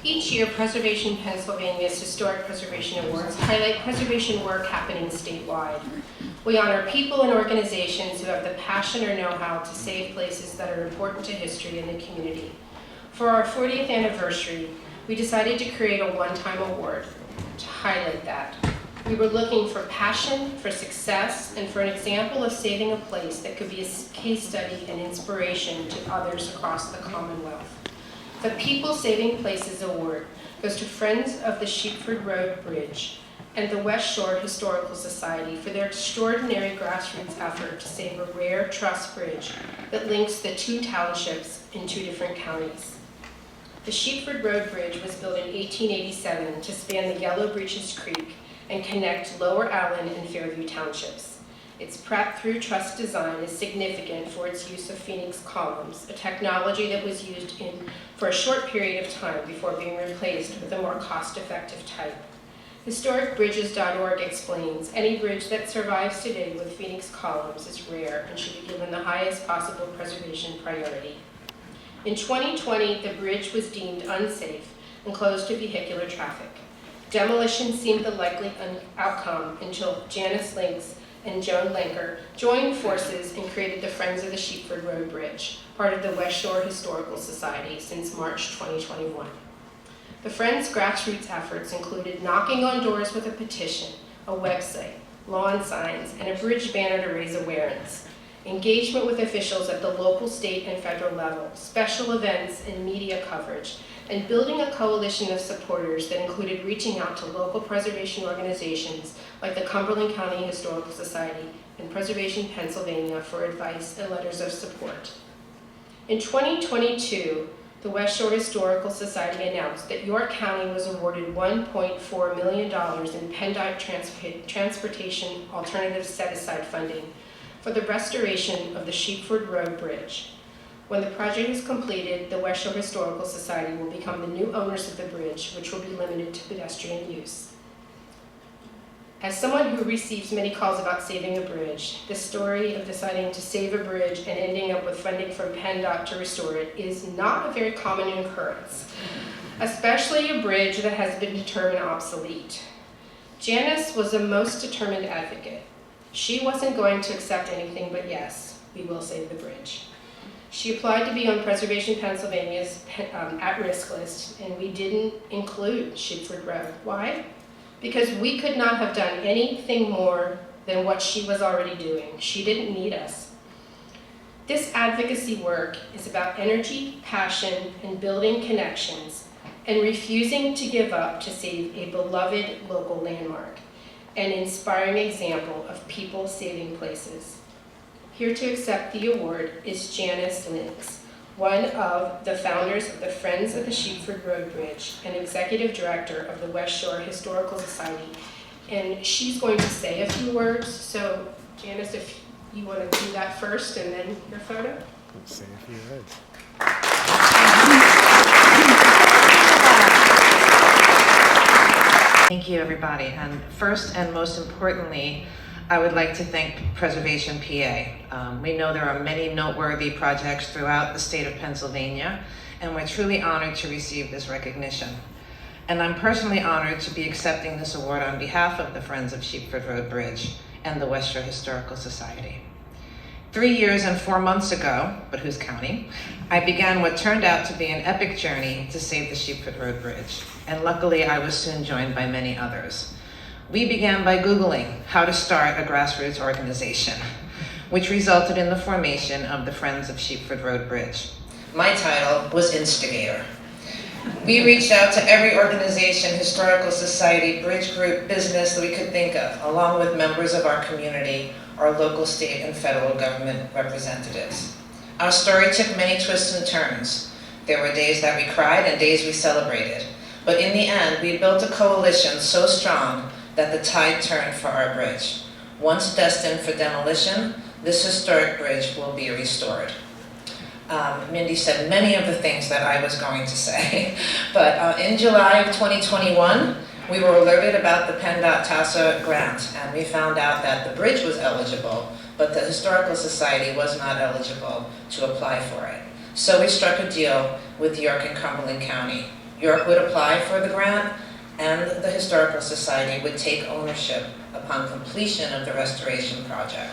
Each year, Preservation Pennsylvania's Historic Preservation Awards highlight preservation work happening statewide. We honor people and organizations who have the passion or know-how to save places that are important to history and the community. For our 40th anniversary, we decided to create a one-time award to highlight that. We were looking for passion, for success, and for an example of saving a place that could be a case study and inspiration to others across the Commonwealth. The People Saving Places Award goes to Friends of the Sheepford Road Bridge and the West Shore Historical Society for their extraordinary grassroots effort to save a rare truss bridge that links the two townships in two different counties. The Sheepford Road Bridge was built in 1887 to span the Yellow Breeches Creek and connect Lower Allen and Fairview townships. Its prep-through truss design is significant for its use of Phoenix columns, a technology that was used for a short period of time before being replaced with a more cost-effective type. HistoricBridges.org explains, any bridge that survives today with Phoenix columns is rare and should be given the highest possible preservation priority. In 2020, the bridge was deemed unsafe and closed to vehicular traffic. Demolition seemed the likely outcome until Janice Links and Joan Lenker joined forces and created the Friends of the Sheepford Road Bridge, part of the West Shore Historical Society since March 2021. The Friends' grassroots efforts included knocking on doors with a petition, a website, lawn signs, and a bridge banner to raise awareness, engagement with officials at the local, state, and federal level, special events and media coverage, and building a coalition of supporters that included reaching out to local preservation organizations like the Cumberland County Historical Society and Preservation Pennsylvania for advice and letters of support. In 2022, the West Shore Historical Society announced that York County was awarded $1.4 million in PennDOT Transportation Alternative Set-Aside funding for the restoration of the Sheepford Road Bridge. When the project is completed, the West Shore Historical Society will become the new owners of the bridge, which will be limited to pedestrian use. As someone who receives many calls about saving a bridge, the story of deciding to save a bridge and ending up with funding from PennDOT to restore it is not a very common occurrence, especially a bridge that has been determined obsolete. Janice was a most determined advocate. She wasn't going to accept anything but yes, we will save the bridge. She applied to be on Preservation Pennsylvania's at-risk list, and we didn't include Sheepford Road. Why? Because we could not have done anything more than what she was already doing. She didn't need us. This advocacy work is about energy, passion, and building connections, and refusing to give up to save a beloved local landmark, an inspiring example of people saving places. Here to accept the award is Janice Links, one of the founders of the Friends of the Sheepford Road Bridge and executive director of the West Shore Historical Society. And she's going to say a few words. So Janice, if you want to do that first and then your photo. Let's say a few words. Thank you, everybody. And first and most importantly, I would like to thank Preservation PA. We know there are many noteworthy projects throughout the state of Pennsylvania, and we're truly honored to receive this recognition. And I'm personally honored to be accepting this award on behalf of the Friends of Sheepford Road Bridge and the West Shore Historical Society. 3 years and 4 months ago, but who's counting, I began what turned out to be an epic journey to save the Sheepford Road Bridge. And luckily, I was soon joined by many others. We began by Googling how to start a grassroots organization, which resulted in the formation of the Friends of Sheepford Road Bridge. My title was Instigator. We reached out to every organization, historical society, bridge group, business that we could think of, along with members of our community, our local, state, and federal government representatives. Our story took many twists and turns. There were days that we cried and days we celebrated. But in the end, we built a coalition so strong that the tide turned for our bridge. Once destined for demolition, this historic bridge will be restored. Mindy said many of the things that I was going to say, but in July of 2021, we were alerted about the PennDOT TASA grant, and we found out that the bridge was eligible, but the Historical Society was not eligible to apply for it. So we struck a deal with York and Cumberland County. York would apply for the grant, and the Historical Society would take ownership upon completion of the restoration project.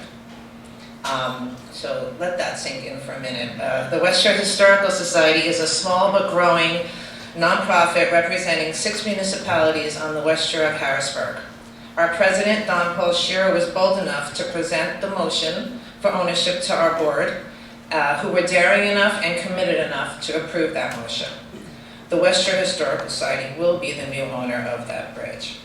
So let that sink in for a minute. The West Shore Historical Society is a small but growing nonprofit representing 6 municipalities on the West Shore of Harrisburg. Our president, Don Paul Shearer, was bold enough to present the motion for ownership to our board, who were daring enough and committed enough to approve that motion. The West Shore Historical Society will be the new owner of that bridge.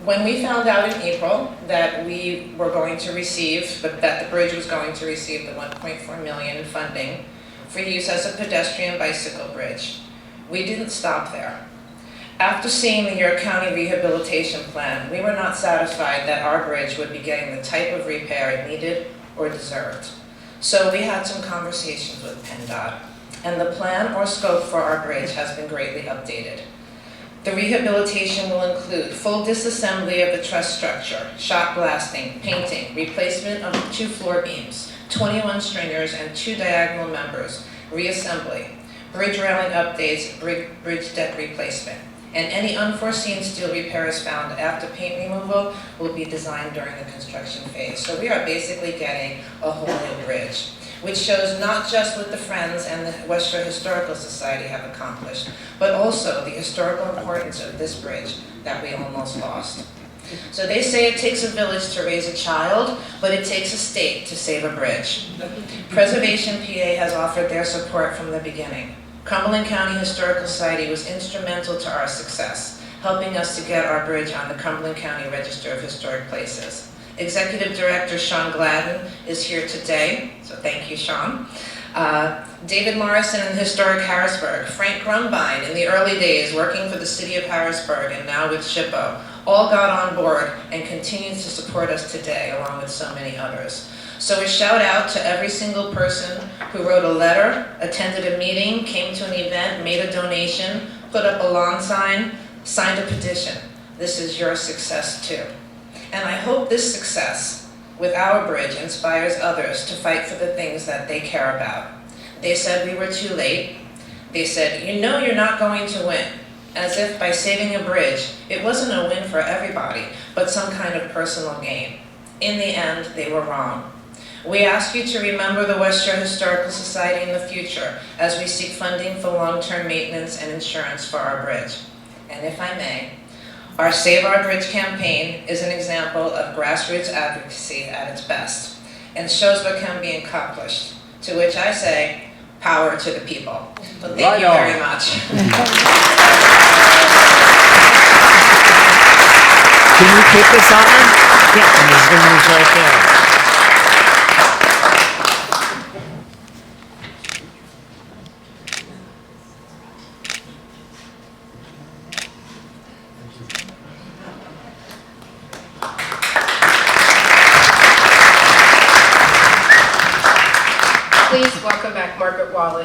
When we found out in April that we were going to receive, that the bridge was going to receive the $1.4 million in funding for use as a pedestrian bicycle bridge, we didn't stop there. After seeing the York County Rehabilitation Plan, we were not satisfied that our bridge would be getting the type of repair it needed or deserved. So we had some conversations with PennDOT, and the plan or scope for our bridge has been greatly updated. The rehabilitation will include full disassembly of the truss structure, shot blasting, painting, replacement of 2 floor beams, 21 stringers and 2 diagonal members, reassembly, bridge railing updates, bridge deck replacement, and any unforeseen steel repairs found after paint removal will be designed during the construction phase. So we are basically getting a whole new bridge, which shows not just what the Friends and the West Shore Historical Society have accomplished, but also the historical importance of this bridge that we almost lost. So they say it takes a village to raise a child, but it takes a state to save a bridge. Preservation PA has offered their support from the beginning. Cumberland County Historical Society was instrumental to our success, helping us to get our bridge on the Cumberland County Register of Historic Places. Executive Director Sean Gladden is here today, so thank you, Sean. David Morrison in Historic Harrisburg, Frank Grumbine in the early days working for the city of Harrisburg and now with SHPO, all got on board and continue to support us today, along with so many others. So a shout out to every single person who wrote a letter, attended a meeting, came to an event, made a donation, put up a lawn sign, signed a petition. This is your success too. And I hope this success with our bridge inspires others to fight for the things that they care about. They said we were too late. They said, you know you're not going to win. As if by saving a bridge, it wasn't a win for everybody, but some kind of personal gain. In the end, they were wrong. We ask you to remember the West Shore Historical Society in the future as we seek funding for long-term maintenance and insurance for our bridge. And if I may, our Save Our Bridge campaign is an example of grassroots advocacy at its best and shows what can be accomplished, to which I say, power to the people. So thank you very much. Can you keep this on? Yeah, and there's rooms right there. Please welcome back Margaret Wallace.